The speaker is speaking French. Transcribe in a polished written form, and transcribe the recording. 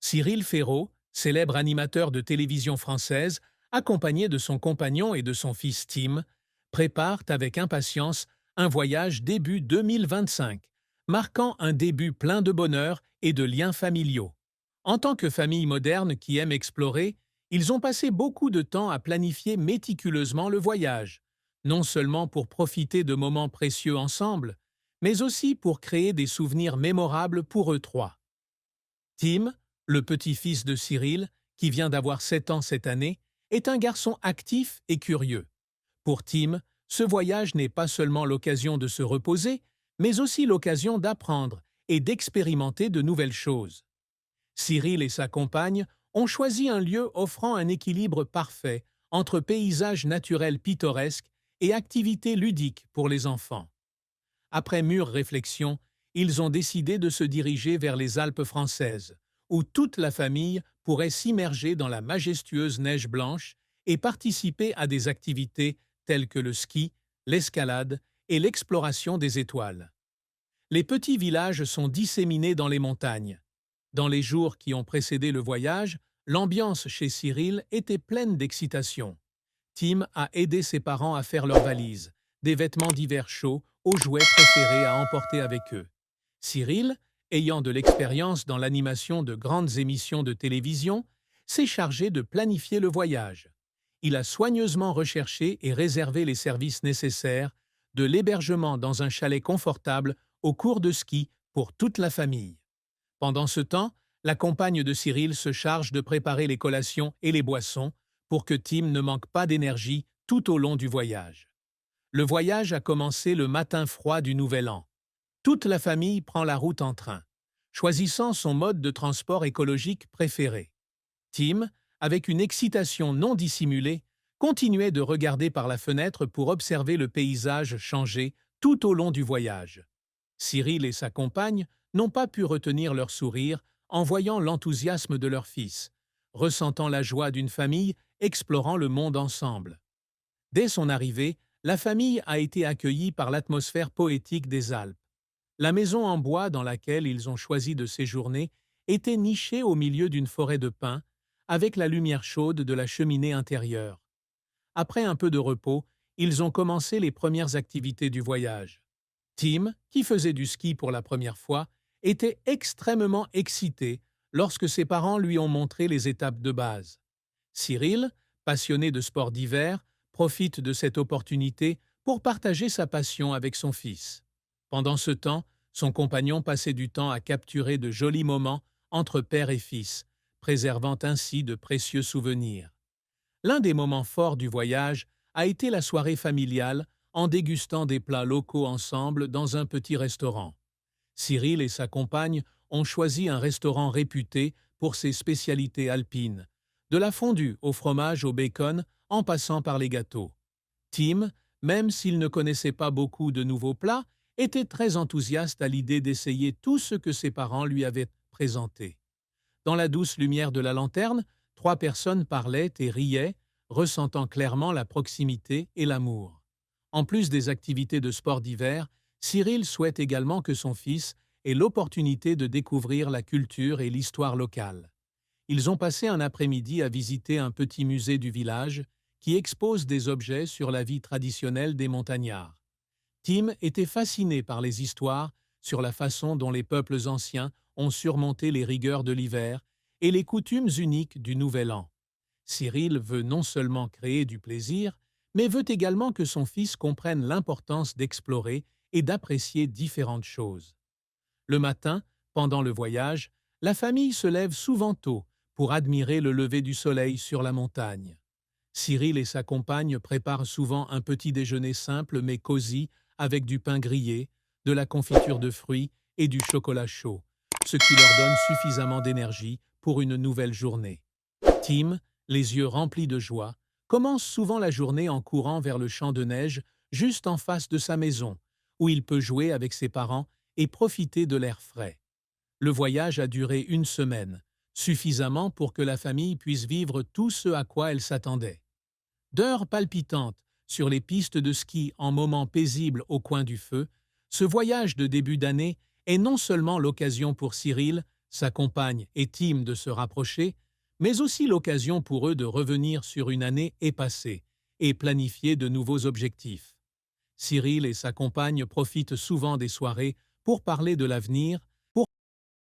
Cyril Ferraud, célèbre animateur de télévision française, accompagné de son compagnon et de son fils Tim, prépare avec impatience un voyage début 2025, marquant un début plein de bonheur et de liens familiaux. En tant que famille moderne qui aime explorer, ils ont passé beaucoup de temps à planifier méticuleusement le voyage, non seulement pour profiter de moments précieux ensemble, mais aussi pour créer des souvenirs mémorables pour eux trois. Tim, le petit-fils de Cyril, qui vient d'avoir 7 ans cette année, est un garçon actif et curieux. Pour Tim, ce voyage n'est pas seulement l'occasion de se reposer, mais aussi l'occasion d'apprendre et d'expérimenter de nouvelles choses. Cyril et sa compagne ont choisi un lieu offrant un équilibre parfait entre paysages naturels pittoresques et activités ludiques pour les enfants. Après mûre réflexion, ils ont décidé de se diriger vers les Alpes françaises, où toute la famille pourrait s'immerger dans la majestueuse neige blanche et participer à des activités telles que le ski, l'escalade et l'exploration des étoiles. Les petits villages sont disséminés dans les montagnes. Dans les jours qui ont précédé le voyage, l'ambiance chez Cyril était pleine d'excitation. Tim a aidé ses parents à faire leurs valises, des vêtements d'hiver chauds aux jouets préférés à emporter avec eux. Cyril, ayant de l'expérience dans l'animation de grandes émissions de télévision, s'est chargé de planifier le voyage. Il a soigneusement recherché et réservé les services nécessaires, de l'hébergement dans un chalet confortable au cours de ski pour toute la famille. Pendant ce temps, la compagne de Cyril se charge de préparer les collations et les boissons pour que Tim ne manque pas d'énergie tout au long du voyage. Le voyage a commencé le matin froid du Nouvel An. Toute la famille prend la route en train, choisissant son mode de transport écologique préféré. Tim, avec une excitation non dissimulée, continuait de regarder par la fenêtre pour observer le paysage changer tout au long du voyage. Cyril et sa compagne n'ont pas pu retenir leur sourire en voyant l'enthousiasme de leur fils, ressentant la joie d'une famille explorant le monde ensemble. Dès son arrivée, la famille a été accueillie par l'atmosphère poétique des Alpes. La maison en bois dans laquelle ils ont choisi de séjourner était nichée au milieu d'une forêt de pins, avec la lumière chaude de la cheminée intérieure. Après un peu de repos, ils ont commencé les premières activités du voyage. Tim, qui faisait du ski pour la première fois, était extrêmement excité lorsque ses parents lui ont montré les étapes de base. Cyril, passionné de sports d'hiver, profite de cette opportunité pour partager sa passion avec son fils. Pendant ce temps, son compagnon passait du temps à capturer de jolis moments entre père et fils, préservant ainsi de précieux souvenirs. L'un des moments forts du voyage a été la soirée familiale en dégustant des plats locaux ensemble dans un petit restaurant. Cyril et sa compagne ont choisi un restaurant réputé pour ses spécialités alpines, de la fondue au fromage au bacon en passant par les gâteaux. Tim, même s'il ne connaissait pas beaucoup de nouveaux plats, était très enthousiaste à l'idée d'essayer tout ce que ses parents lui avaient présenté. Dans la douce lumière de la lanterne, 3 personnes parlaient et riaient, ressentant clairement la proximité et l'amour. En plus des activités de sport d'hiver, Cyril souhaite également que son fils ait l'opportunité de découvrir la culture et l'histoire locale. Ils ont passé un après-midi à visiter un petit musée du village qui expose des objets sur la vie traditionnelle des montagnards. Tim était fasciné par les histoires sur la façon dont les peuples anciens ont surmonté les rigueurs de l'hiver et les coutumes uniques du Nouvel An. Cyril veut non seulement créer du plaisir, mais veut également que son fils comprenne l'importance d'explorer et d'apprécier différentes choses. Le matin, pendant le voyage, la famille se lève souvent tôt pour admirer le lever du soleil sur la montagne. Cyril et sa compagne préparent souvent un petit déjeuner simple mais cosy avec du pain grillé, de la confiture de fruits et du chocolat chaud, ce qui leur donne suffisamment d'énergie pour une nouvelle journée. Tim, les yeux remplis de joie, commence souvent la journée en courant vers le champ de neige juste en face de sa maison, où il peut jouer avec ses parents et profiter de l'air frais. Le voyage a duré 1 semaine, suffisamment pour que la famille puisse vivre tout ce à quoi elle s'attendait. D'heures palpitantes sur les pistes de ski en moments paisibles au coin du feu, ce voyage de début d'année est non seulement l'occasion pour Cyril, sa compagne et Tim de se rapprocher, mais aussi l'occasion pour eux de revenir sur une année épassée et planifier de nouveaux objectifs. Cyril et sa compagne profitent souvent des soirées pour parler de l'avenir